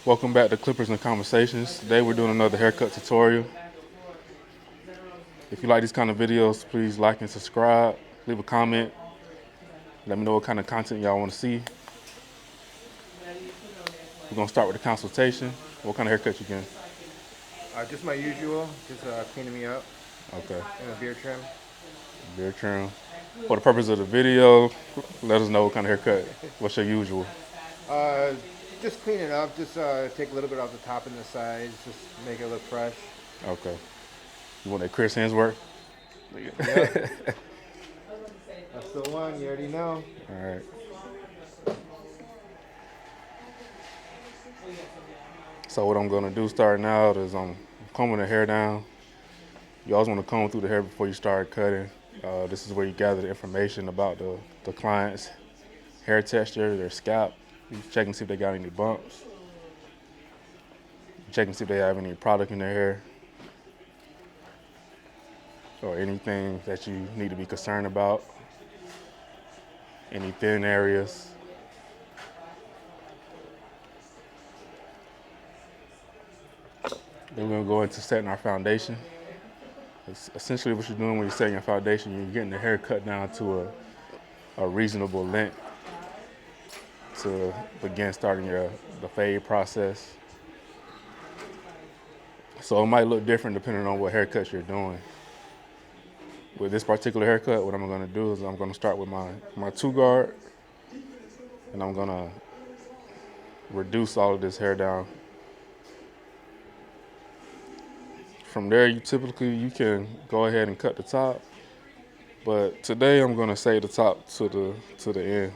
Welcome back to Clippers and Conversations. Today we're doing another haircut tutorial. If you like these kind of videos, please like and subscribe. Leave a comment. Let me know what kind of content y'all want to see. We're going to start with the consultation. What kind of haircut you getting? Just my usual, just cleaning me up Okay, and a beard trim. beard trim. For the purpose of the video, let us know what kind of haircut. What's your usual? uh, just cleaning up, just take a little bit off the top and the sides, just make it look fresh. Okay. You want that Chris Hemsworth? Yep, that's the one. You already know. All right. So what I'm going to do starting out is I'm combing the hair down. You always want to comb through the hair before you start cutting. This is where you gather the information about the client's hair texture, their scalp. You check and see if they got any bumps. Check and see if they have any product in their hair or anything that you need to be concerned about. Any thin areas. Then we're going to go into setting our foundation. It's essentially what you're doing when you're setting your foundation. You're getting the hair cut down to a reasonable length to begin starting the fade process. So it might look different depending on what haircut you're doing. With this particular haircut, what I'm gonna do is I'm gonna start with my two guard, and I'm gonna reduce all of this hair down. From there, you can go ahead and cut the top, but today I'm gonna save the top to the end.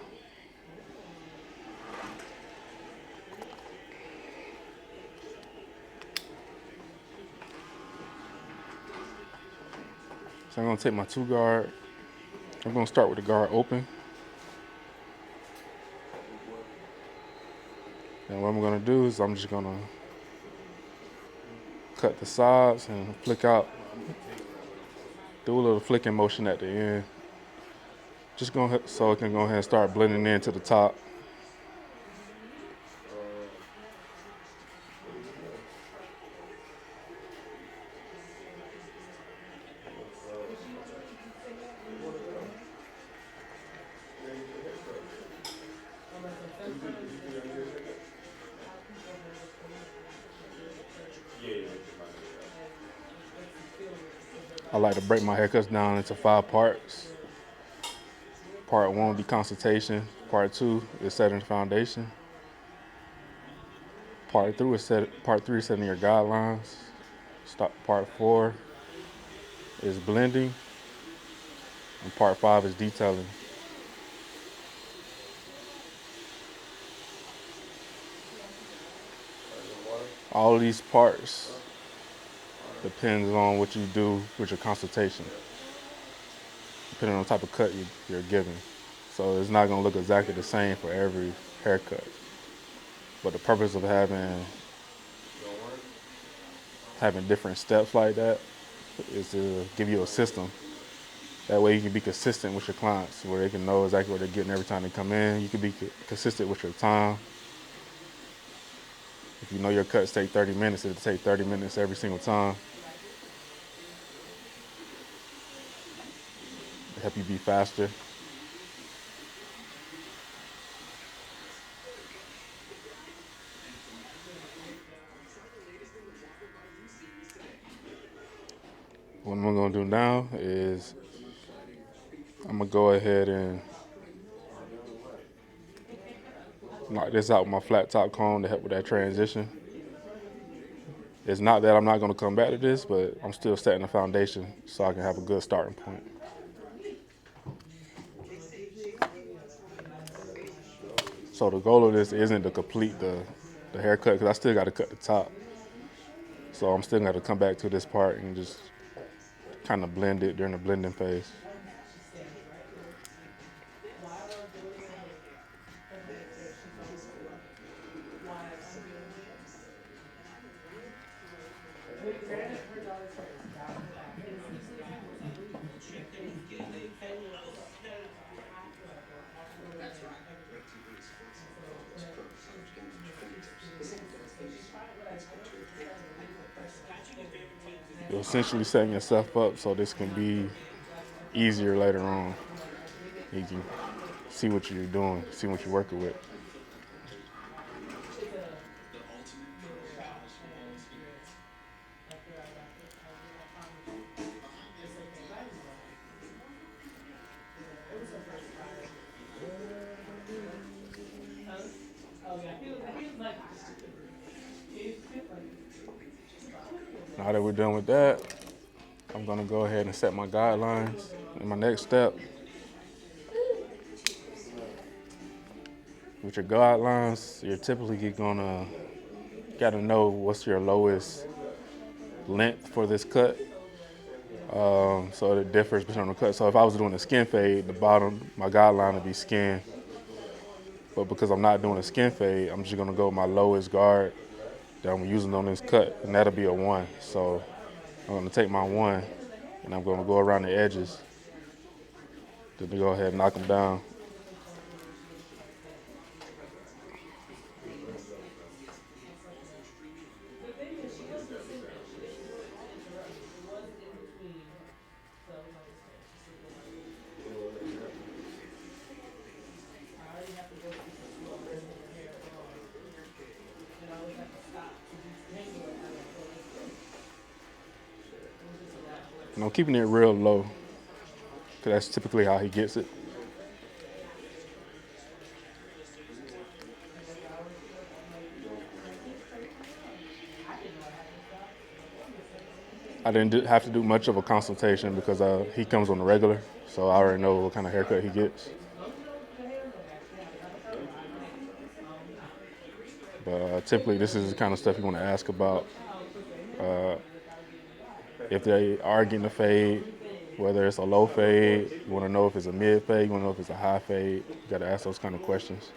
So I'm gonna take my two guard. I'm gonna start with the guard open, and what I'm gonna do is I'm just gonna cut the sides and flick out. Do a little flicking motion at the end. Just go so it can go ahead and start blending into the top. I like to break my haircuts down into 5 parts. Part one will be consultation. Part two is setting the foundation. Part three is setting your guidelines. Part four is blending, and part five is detailing. All of these parts depends on what you do with your consultation, depending on the type of cut you're giving. So it's not gonna look exactly the same for every haircut. But the purpose of having different steps like that is to give you a system. That way you can be consistent with your clients where they can know exactly what they're getting every time they come in. You can be consistent with your time. If you know your cuts take 30 minutes, it'll take 30 minutes every single time. To help you be faster. What I'm gonna do now is I'm gonna go ahead and knock this out with my flat top comb to help with that transition. It's not that I'm not gonna come back to this, but I'm still setting the foundation so I can have a good starting point. So the goal of this isn't to complete the haircut because I still got to cut the top. So I'm still gonna have to come back to this part and just kind of blend it during the blending phase. You're essentially setting yourself up so this can be easier later on. You can see what you're doing, see what you're working with. Now that we're done with that, I'm gonna go ahead and set my guidelines. And my next step, with your guidelines, you're typically gonna gotta know what's your lowest length for this cut. So it differs between the cut. So if I was doing a skin fade, the bottom, my guideline would be skin. But because I'm not doing a skin fade, I'm just gonna go with my lowest guard that I'm using on this cut, and that'll be a 1. So I'm gonna take my 1, and I'm gonna go around the edges to go ahead and knock them down. And I'm keeping it real low, because that's typically how he gets it. I didn't have to do much of a consultation because he comes on the regular, so I already know what kind of haircut he gets. But typically, this is the kind of stuff you want to ask about. If they are getting a fade, whether it's a low fade, you want to know if it's a mid fade, you want to know if it's a high fade. You got to ask those kind of questions.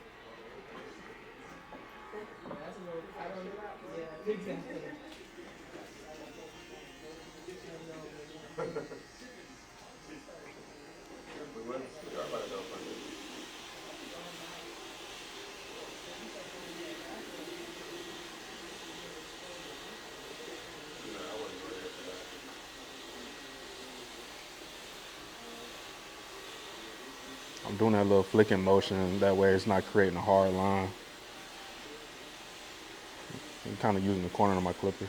I'm doing that little flicking motion. That way it's not creating a hard line. I'm kind of using the corner of my clipper.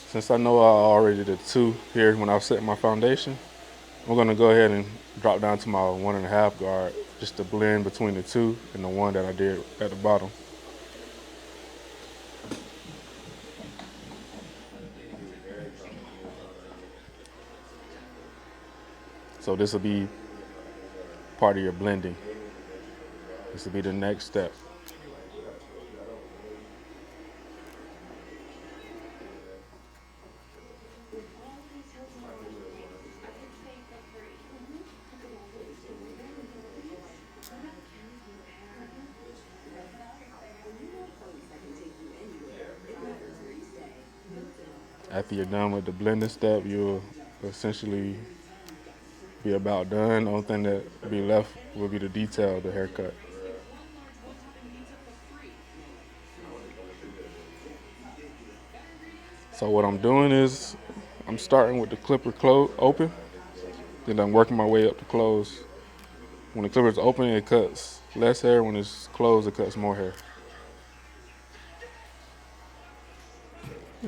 Since I know I already did 2 here when I was setting my foundation, I'm gonna go ahead and drop down to my 1.5 guard just to blend between the 2 and the 1 that I did at the bottom. So this will be part of your blending. This will be the next step. After you're done with the blending step, you'll essentially be about done. The only thing that will be left will be the detail of the haircut. So what I'm doing is I'm starting with the clipper open, then I'm working my way up to close. When the clipper is open, it cuts less hair. When it's closed, it cuts more hair.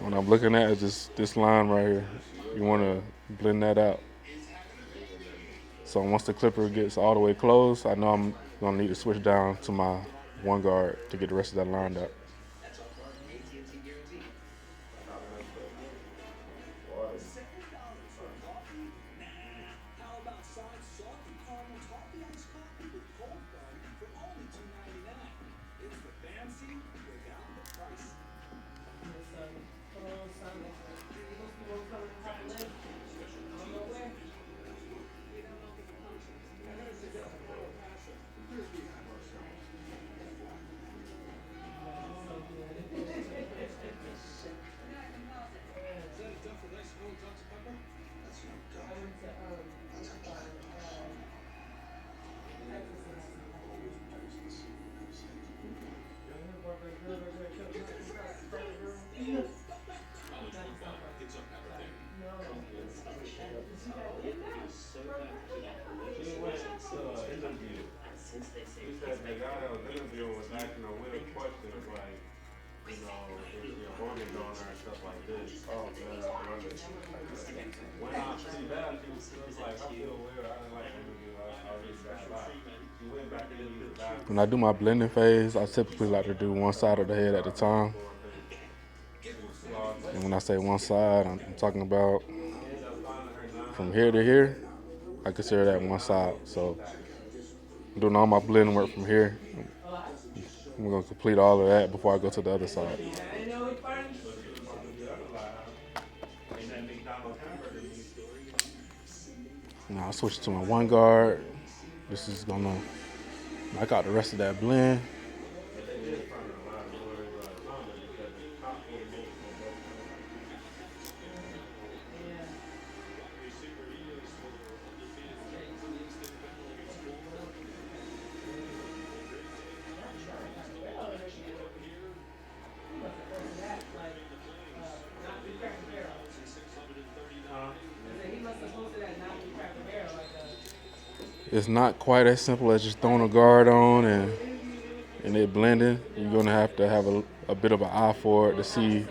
When I'm looking at it, just this line right here, you want to blend that out. So once the clipper gets all the way closed, I know I'm gonna need to switch down to my 1 guard to get the rest of that lined up. When I do my blending phase, I typically like to do one side of the head at a time. And when I say one side, I'm talking about from here to here. I consider that one side. So I'm doing all my blending work from here. I'm gonna complete all of that before I go to the other side. Now I switch to my one guard. This is gonna knock out the rest of that blend. It's not quite as simple as just throwing a guard on and it blending. You're gonna have to have a bit of an eye for it to see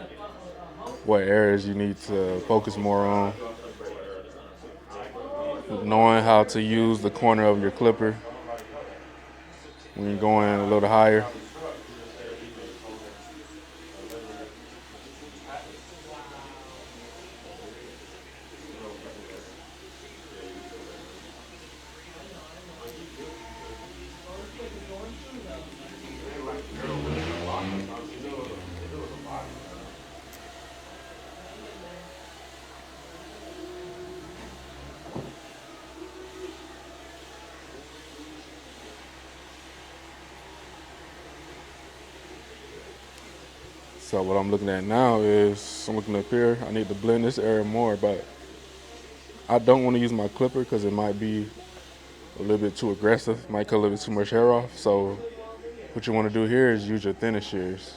what areas you need to focus more on. Knowing how to use the corner of your clipper when you're going a little higher. So what I'm looking at now is I'm looking up here. I need to blend this area more, but I don't want to use my clipper because it might be a little bit too aggressive, might cut a little bit too much hair off. So what you want to do here is use your thinner shears.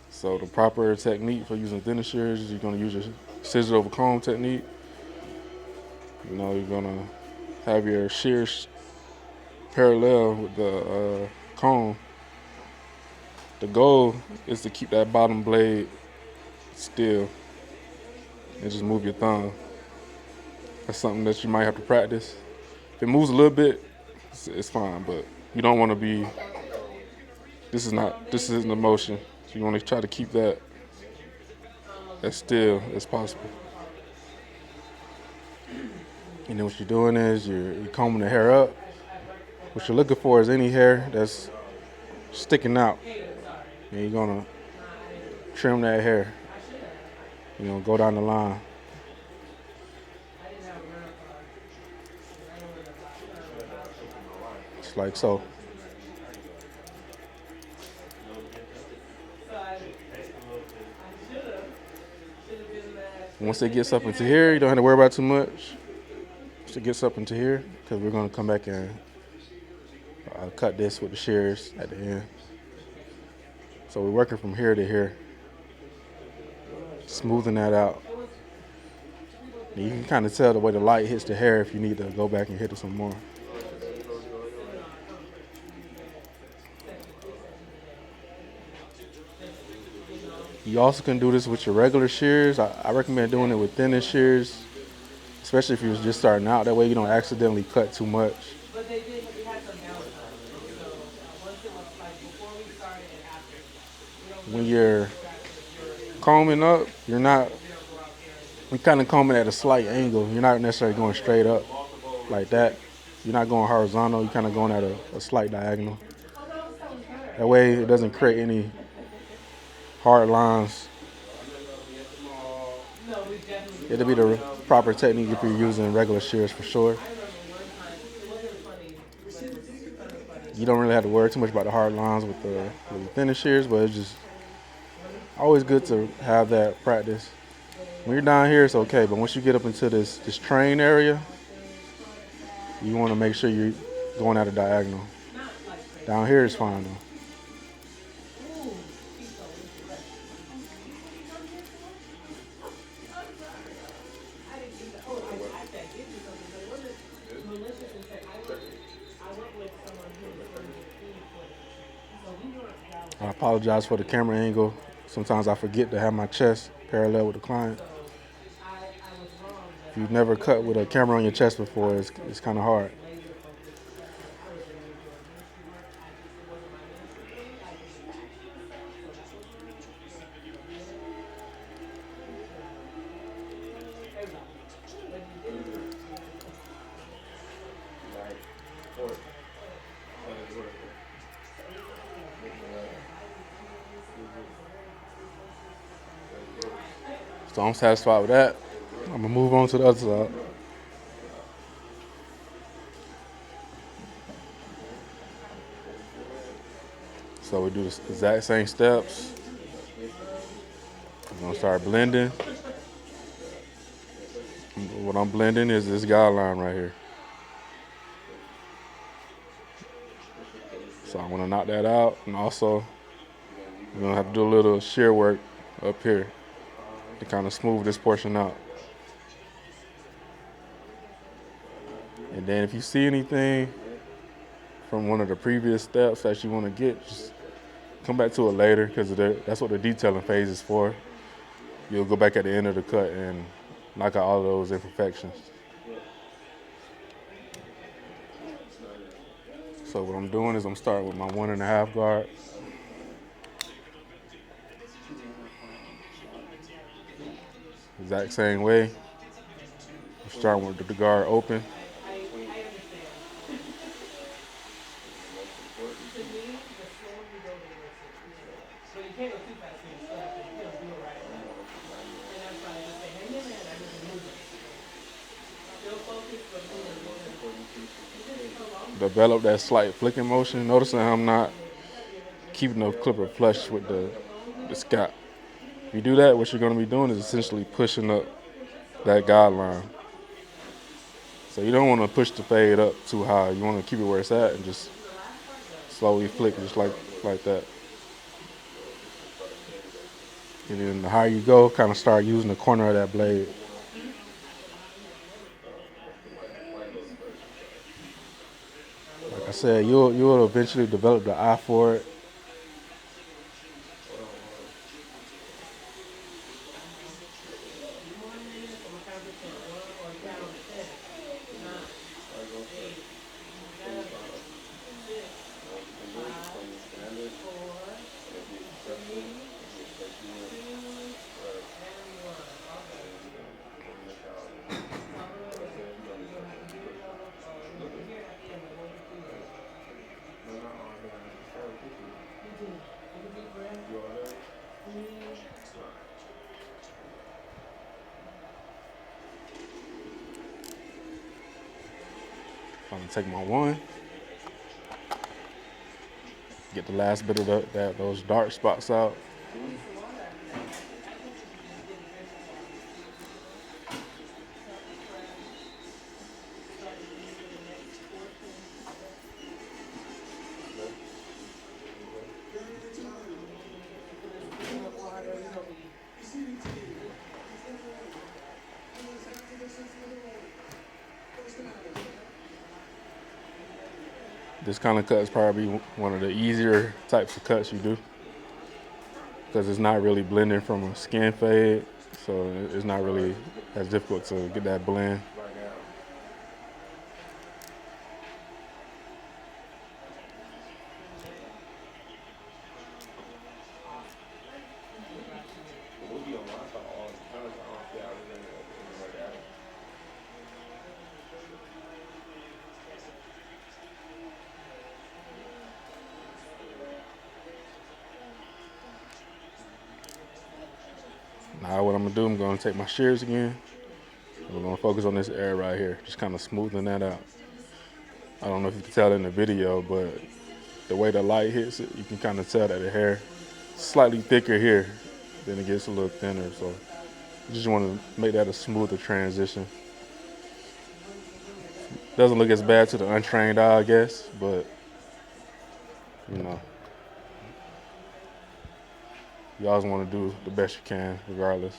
So the proper technique for using thinner shears is you're going to use your scissors over comb technique. You're going to have your shears parallel with the comb. The goal is to keep that bottom blade still and just move your thumb. That's something that you might have to practice. If it moves a little bit, it's fine, but you don't want to be, this isn't a motion. So you want to try to keep that as still as possible. And then what you're doing is you're combing the hair up. What you're looking for is any hair that's sticking out. And you're gonna trim that hair. Go down the line. Just like so. Once it gets up into here, you don't have to worry about too much. Once it gets up into here, because we're gonna come back and cut this with the shears at the end. So we're working from here to here, smoothing that out. And you can kind of tell the way the light hits the hair if you need to go back and hit it some more. You also can do this with your regular shears. I recommend doing it with thinner shears, especially if you're just starting out. That way you don't accidentally cut too much. When you're combing up, you're kind of combing at a slight angle. You're not necessarily going straight up like that. You're not going horizontal. You're kind of going at a slight diagonal. That way it doesn't create any hard lines. It'll be the proper technique if you're using regular shears for sure. You don't really have to worry too much about the hard lines with the thinner shears, but it's just always good to have that practice. When you're down here, it's okay, but once you get up into this train area, you want to make sure you're going at a diagonal. Down here is fine though. I apologize for the camera angle. Sometimes I forget to have my chest parallel with the client. If you've never cut with a camera on your chest before, it's kind of hard. So I'm satisfied with that. I'm gonna move on to the other side. So we do the exact same steps. I'm gonna start blending. What I'm blending is this guideline right here. So I want to knock that out, and also we're gonna have to do a little shear work up here to kind of smooth this portion out. And then if you see anything from one of the previous steps that you want to get, just come back to it later because that's what the detailing phase is for. You'll go back at the end of the cut and knock out all of those imperfections. So what I'm doing is I'm starting with my 1.5 guard. Exact same way. I'm starting with the guard open. Develop that slight flicking motion. Noticing I'm not keeping the clipper flush with the scalp. If you do that, what you're going to be doing is essentially pushing up that guideline. So you don't want to push the fade up too high. You want to keep it where it's at and just slowly flick just like that. And then the higher you go, kind of start using the corner of that blade. Like I said, you'll eventually develop the eye for it. I'm gonna take my one, get the last bit of those dark spots out. This kind of cut is probably one of the easier types of cuts you do because it's not really blending from a skin fade, so it's not really as difficult to get that blend. Now what I'm gonna do, I'm gonna take my shears again. I'm gonna focus on this area right here, just kind of smoothing that out. I don't know if you can tell in the video, but the way the light hits it, you can kind of tell that the hair is slightly thicker here, then it gets a little thinner. So you just want to make that a smoother transition. Doesn't look as bad to the untrained eye, I guess, but you know, you always want to do the best you can, regardless.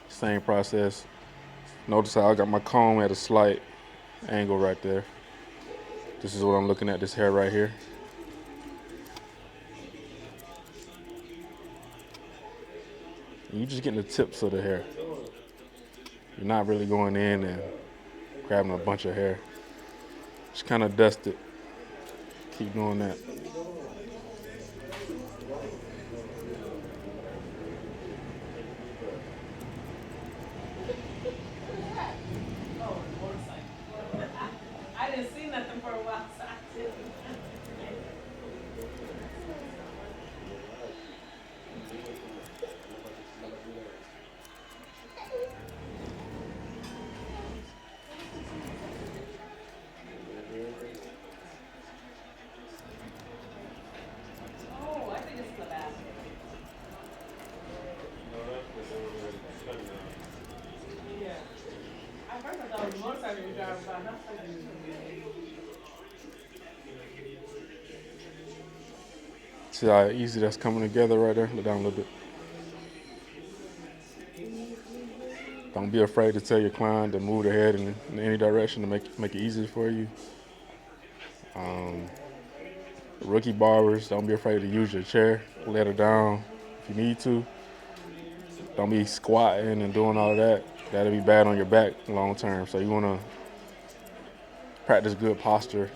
Same process. Notice how I got my comb at a slight angle right there. This is what I'm looking at, this hair right here. And you just getting the tips of the hair. You're not really going in and grabbing a bunch of hair. Just kind of dust it. Keep doing that. I didn't see nothing for a while, so I didn't. Oh, I think it's in the basket. Yeah. At first I thought it was a motorcycle we driving by. Not See how easy that's coming together right there? Look down a little bit. Don't be afraid to tell your client to move their head in any direction to make it easier for you. Rookie barbers, don't be afraid to use your chair. Let it down if you need to. Don't be squatting and doing all that. That'll be bad on your back long term. So you want to practice good posture.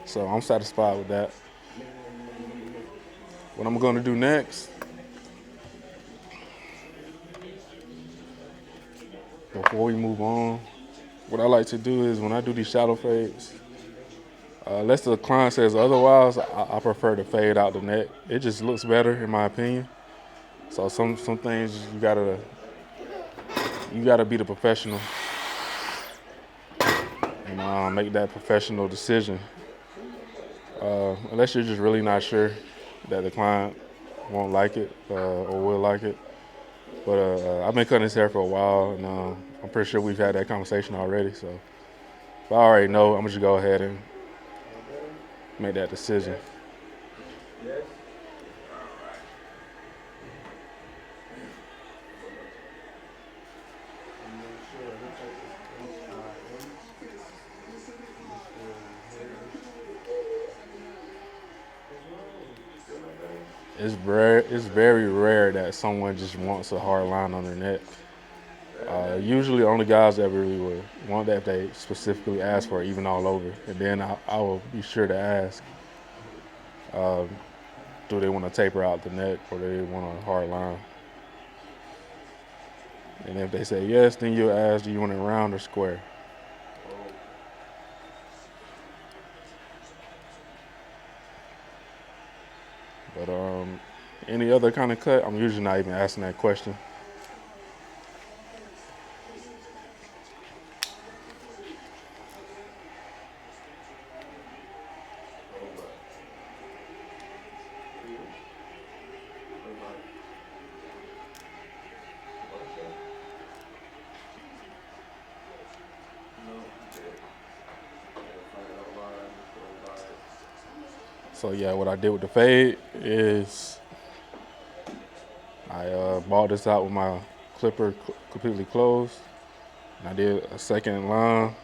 So I'm satisfied with that. What I'm going to do next, before we move on, what I like to do is when I do these shallow fades, unless the client says otherwise, I prefer to fade out the neck. It just looks better in my opinion. So some things you gotta be the professional and make that professional decision. Unless you're just really not sure that the client won't like it or will like it. But I've been cutting his hair for a while, and I'm pretty sure we've had that conversation already. So if I already know, I'm gonna just go ahead and make that decision. It's rare. It's very rare that someone just wants a hard line on their neck. Usually, only guys that really would want that if they specifically ask for it, even all over. And then I will be sure to ask, do they want to taper out the neck or do they want a hard line? And if they say yes, then you'll ask, do you want it round or square? But any other kind of cut, I'm usually not even asking that question. So yeah, what I did with the fade is I balled this out with my clipper completely closed. And I did a second line,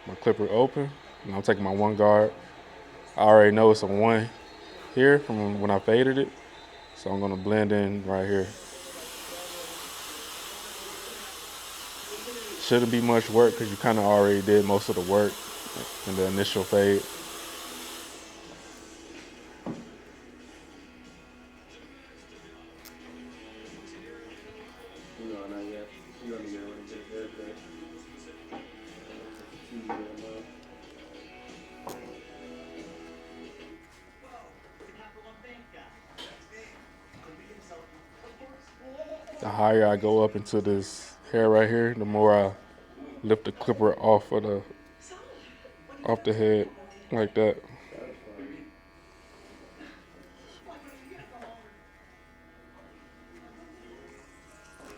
my clipper open, and I'm taking my one guard. I already know it's a one here from when I faded it, so I'm gonna blend in right here. Shouldn't be much work because you kind of already did most of the work in the initial fade. The higher I go up into this hair right here, the more I lift the clipper off the head like that.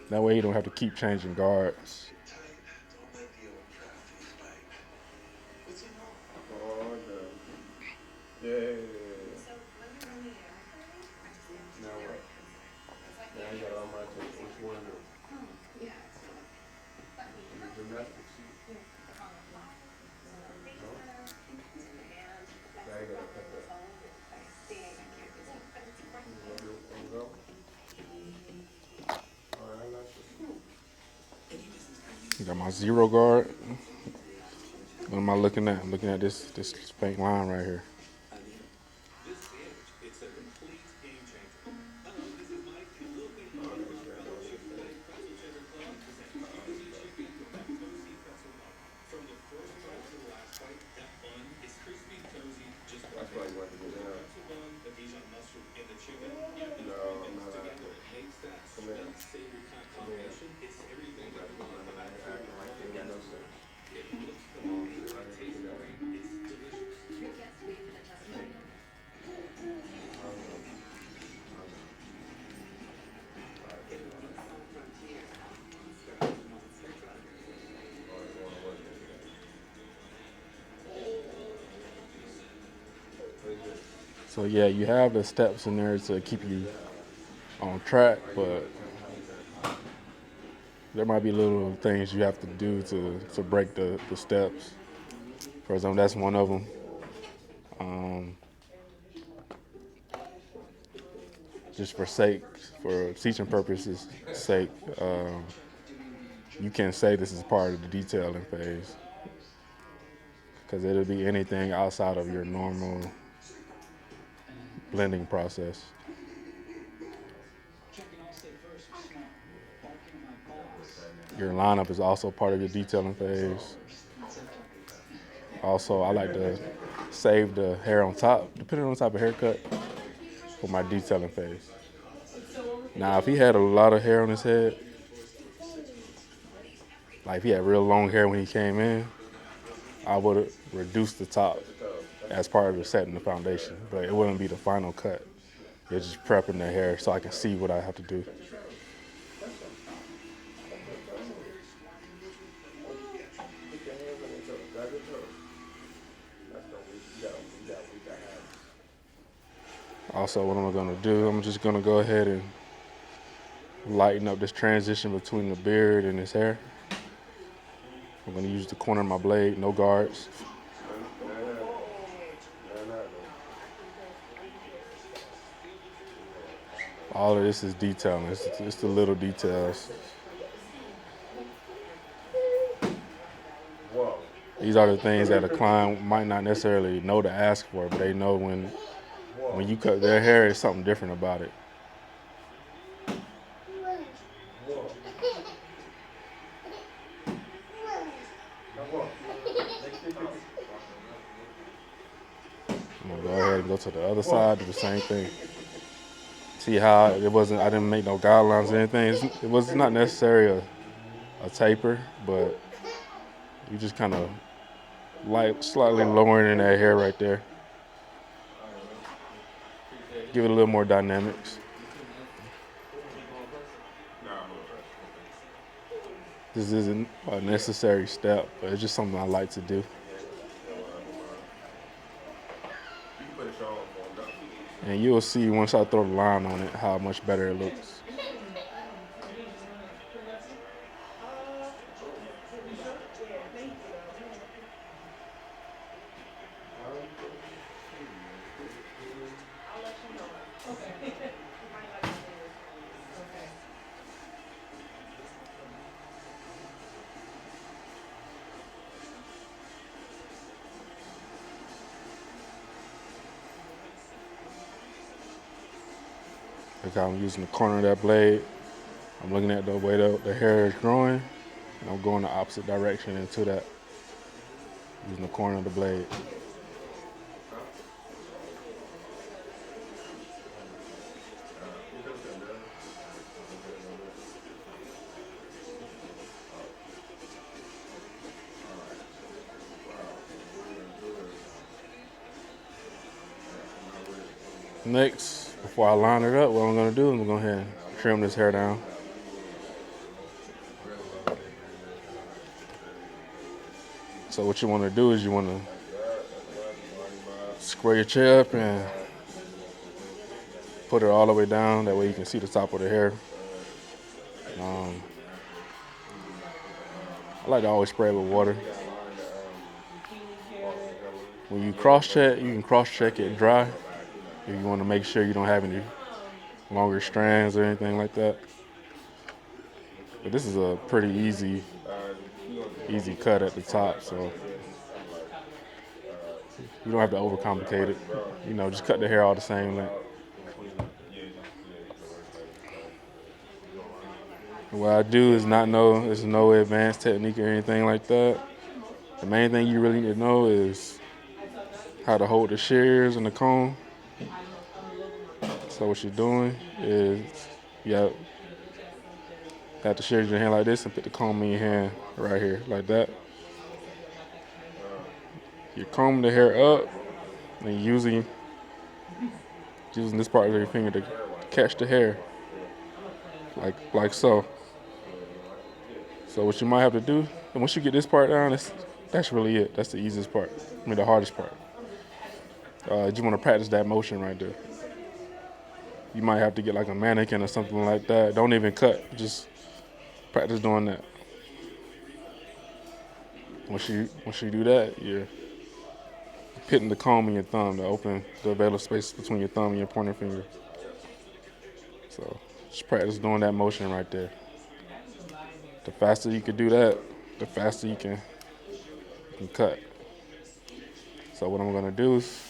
That way you don't have to keep changing guards. Got my zero guard. What am I looking at? I'm looking at this faint line right here. So yeah, you have the steps in there to keep you on track, but there might be little things you have to do to break the steps. For example, that's one of them. Just for teaching purposes sake, you can't say this is part of the detailing phase because it'll be anything outside of your normal blending process. Your lineup is also part of your detailing phase. Also, I like to save the hair on top, depending on the type of haircut, for my detailing phase. Now, if he had a lot of hair on his head, like if he had real long hair when he came in, I would have reduced the top as part of the setting the foundation, but it wouldn't be the final cut. It's just prepping the hair so I can see what I have to do. Also, what I'm gonna do, I'm just gonna go ahead and lighten up this transition between the beard and his hair. I'm gonna use the corner of my blade, no guards. All of this is detailing. It's the little details. These are the things that a client might not necessarily know to ask for, but they know when you cut their hair, it's something different about it. I'm gonna go ahead and go to the other side, do the same thing. See how it wasn't, I didn't make no guidelines or anything. It was not necessarily a taper, but you just kind of slightly lowering in that hair right there. Give it a little more dynamics. This isn't a necessary step, but it's just something I like to do. And you'll see once I throw the line on it how much better it looks. Like I'm using the corner of that blade. I'm looking at the way the hair is growing, and I'm going the opposite direction into that, using the corner of the blade. Next, before I line it up, what I'm gonna do is I'm gonna go ahead and trim this hair down. So what you wanna do is you wanna square your chip and put it all the way down. That way you can see the top of the hair. I like to always spray it with water. When you cross check, you can cross check it dry if you want to make sure you don't have any longer strands or anything like that. But this is a pretty easy cut at the top, so you don't have to overcomplicate it. You know, just cut the hair all the same length. What I do is not know, there's no advanced technique or anything like that. The main thing you really need to know is how to hold the shears and the comb. So what you're doing is you have the shears in your hand like this and put the comb in your hand right here like that. You comb the hair up and using this part of your finger to catch the hair like so. So what you might have to do, and once you get this part down, that's really it. That's the easiest part. I mean, the hardest part. You just want to practice that motion right there. You might have to get like a mannequin or something like that. Don't even cut. Just practice doing that. Once you do that, you're pitting the comb in your thumb to open the available space between your thumb and your pointer finger. So just practice doing that motion right there. The faster you can do that, the faster you can cut. So what I'm gonna do is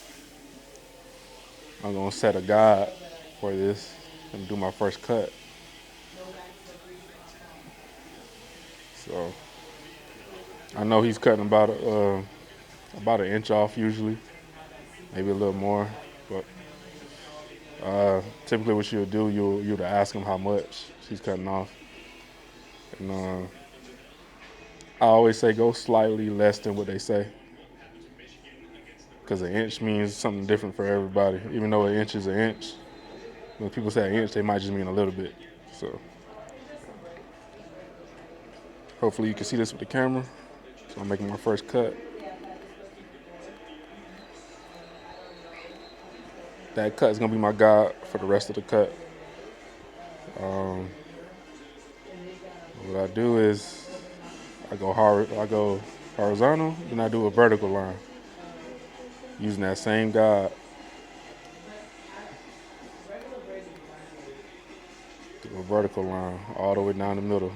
I'm gonna set a guide for this and do my first cut. So I know he's cutting about an inch off usually, maybe a little more. But typically what you'll do, you'll ask him how much he's cutting off. And I always say go slightly less than what they say, because an inch means something different for everybody. Even though an inch is an inch, when people say an inch, they might just mean a little bit. So hopefully you can see this with the camera. So I'm making my first cut. That cut is gonna be my guide for the rest of the cut. What I do is I go horizontal, then I do a vertical line using that same guide. Do a vertical line all the way down the middle.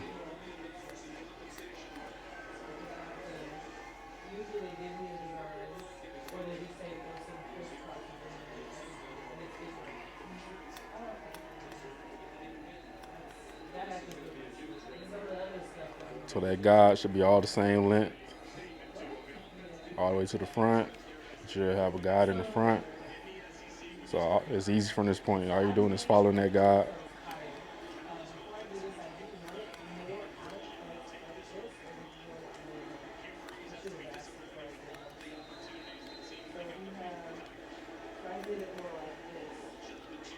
So that guide should be all the same length, all the way to the front. You should have a guide in the front. So it's easy from this point. All you're doing is following that guide.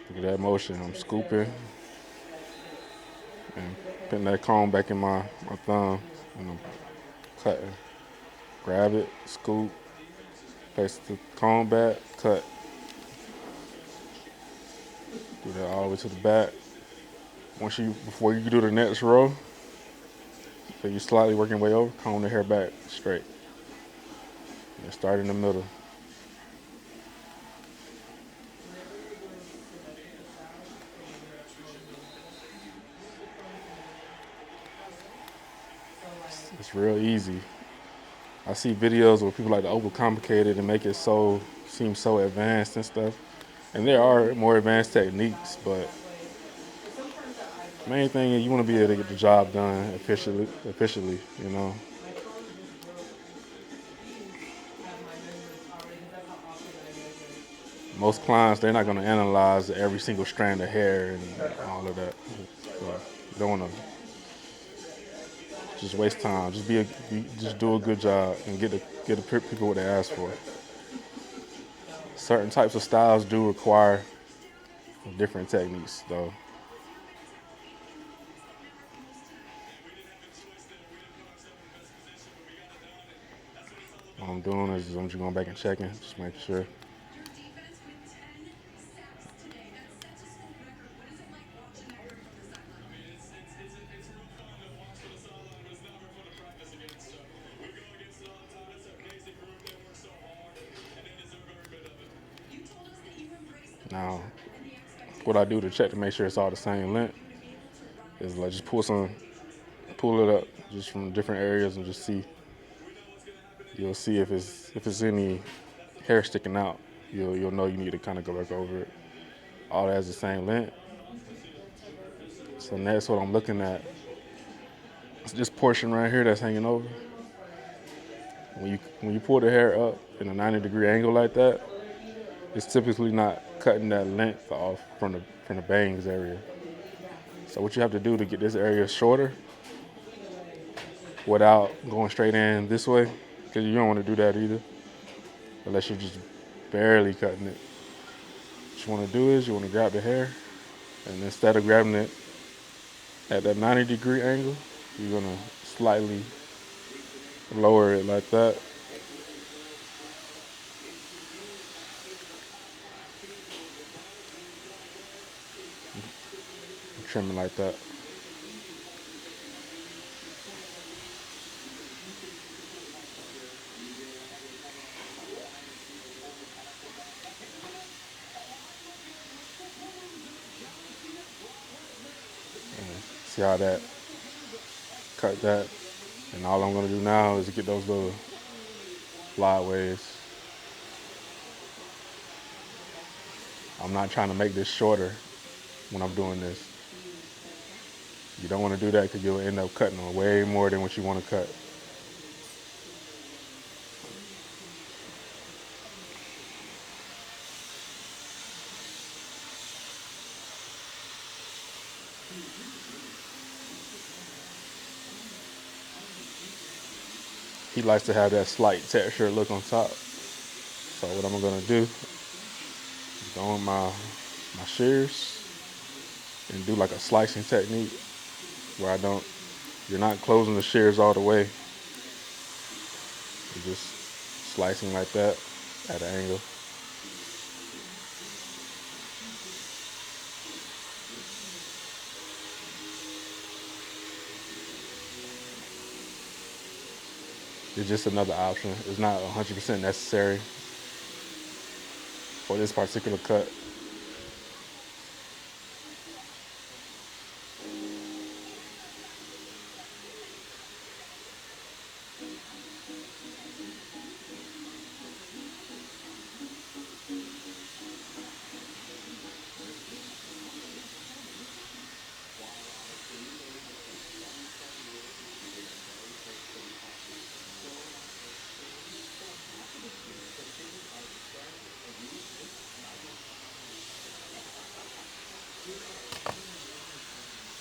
Look at that motion. I'm scooping and putting that comb back in my thumb, and I'm cutting. Grab it, scoop, place the comb back, cut. Do that all the way to the back. Before you do the next row, so you're slightly working your way over, comb the hair back straight. And start in the middle. It's real easy. I see videos where people like to overcomplicate it and make it seem so advanced and stuff. And there are more advanced techniques, but the main thing is you want to be able to get the job done efficiently, you know. Most clients, they're not going to analyze every single strand of hair and all of that. So you don't want to just waste time. Just do a good job and get the people what they ask for. Certain types of styles do require different techniques, though. What I'm doing is I'm just going back and checking, just making sure. Now, what I do to check to make sure it's all the same length is like just pull it up just from different areas and just see. You'll see if it's any hair sticking out. You'll know you need to kind of go back over it. All that has the same length. So next, what I'm looking at is this portion right here that's hanging over. When you pull the hair up in a 90-degree angle like that, it's typically not cutting that length off from the bangs area. So what you have to do to get this area shorter without going straight in this way, because you don't want to do that either, unless you're just barely cutting it. What you want to do is you want to grab the hair, and instead of grabbing it at that 90-degree angle, you're gonna slightly lower it like that. Trim it like that. See how that cut that? And all I'm gonna do now is get those little flyaways. I'm not trying to make this shorter when I'm doing this. You don't want to do that because you'll end up cutting way more than what you want to cut. He likes to have that slight texture look on top. So what I'm gonna do is go on my shears and do like a slicing technique where you're not closing the shears all the way. You're just slicing like that at an angle. It's just another option. It's not 100% necessary for this particular cut.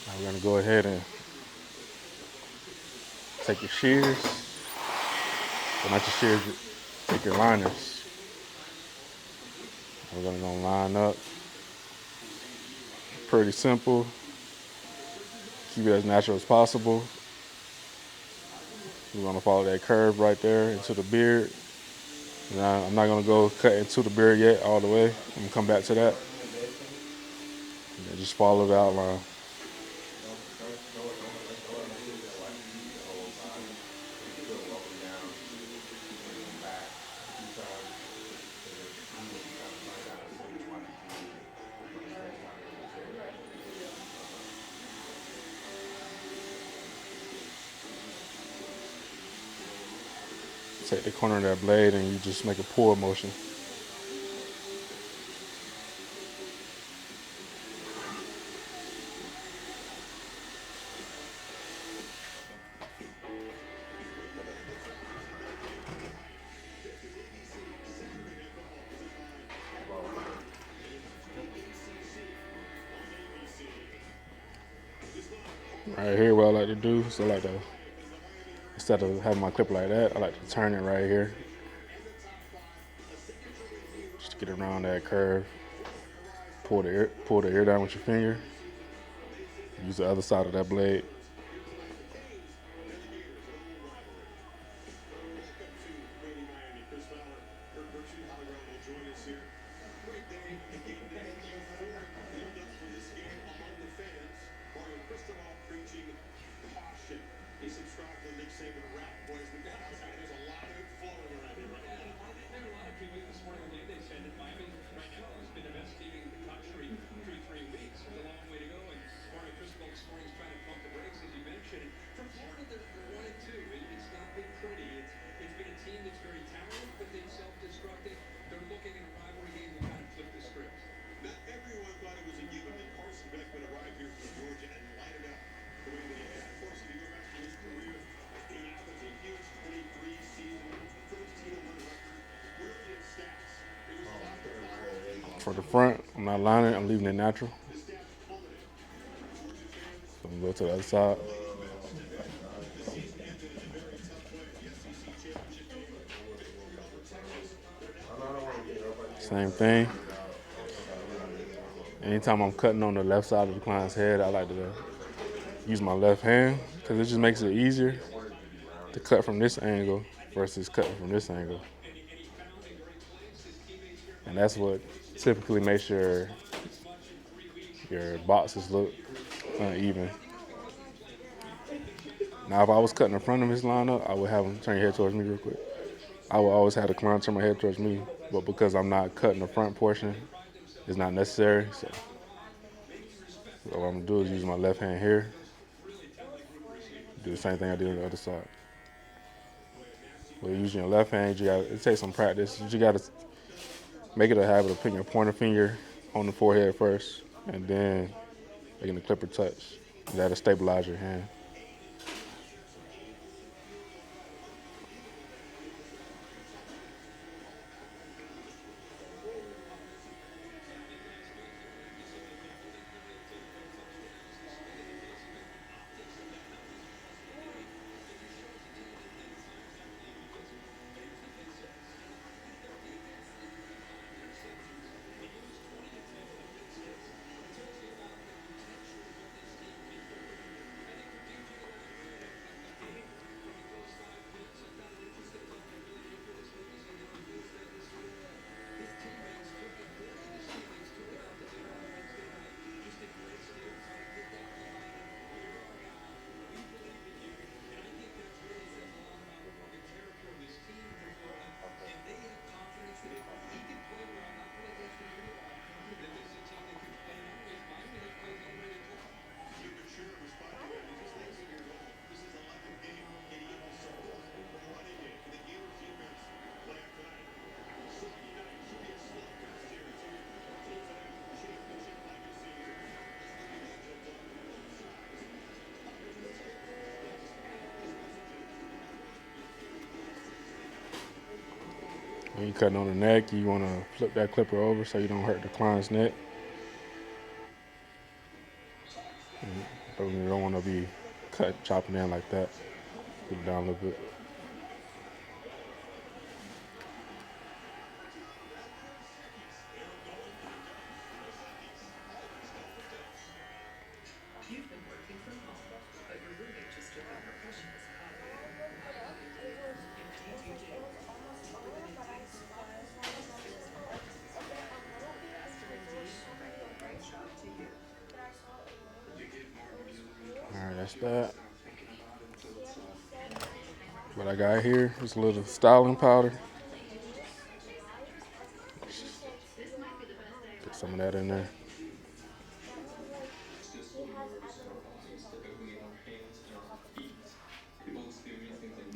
Now we're gonna go ahead and take your shears, well, not your shears, take your liners. We're gonna line up. Pretty simple. Keep it as natural as possible. We're gonna follow that curve right there into the beard. Now, I'm not gonna go cut into the beard yet all the way. I'm gonna come back to that. And just follow the outline. Take the corner of that blade and you just make a pull motion. Right here, what I like to do is instead of having my clip like that, I like to turn it right here. Just to get around that curve. Pull the ear down with your finger. Use the other side of that blade. For the front, I'm not lining it, I'm leaving it natural. So I'm gonna go to the other side. Same thing. Anytime I'm cutting on the left side of the client's head, I like to use my left hand because it just makes it easier to cut from this angle versus cutting from this angle. And that's what typically makes your boxes look uneven. Now, if I was cutting in front of his lineup, I would have him turn your head towards me real quick. I would always have the client turn my head towards me, but because I'm not cutting the front portion, it's not necessary. So what I'm gonna do is use my left hand here, do the same thing I did on the other side. But using your left hand, it takes some practice. You gotta make it a habit of putting your pointer finger on the forehead first, and then making the clipper touch. That'll stabilize your hand. When you're cutting on the neck, you want to flip that clipper over so you don't hurt the client's neck. But you don't want to be chopping in like that. Put it down a little bit. All right, that's that. What I got here is a little styling powder. Put some of that in there.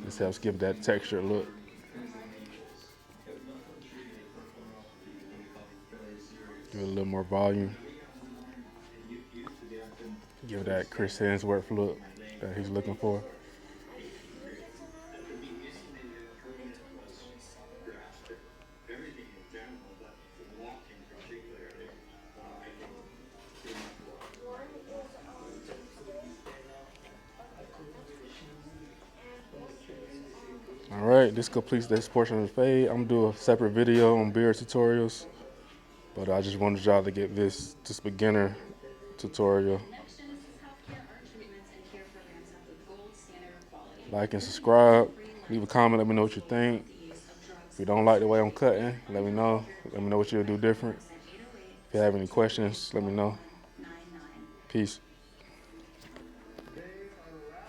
This helps give that texture look. Give it a little more volume. Give that Chris Hemsworth look that he's looking for. All right, this completes this portion of the fade. I'm gonna do a separate video on beard tutorials, but I just wanted y'all to get this beginner tutorial. Like and subscribe. Leave a comment. Let me know what you think. If you don't like the way I'm cutting, let me know. Let me know what you'll do different. If you have any questions, let me know. Peace.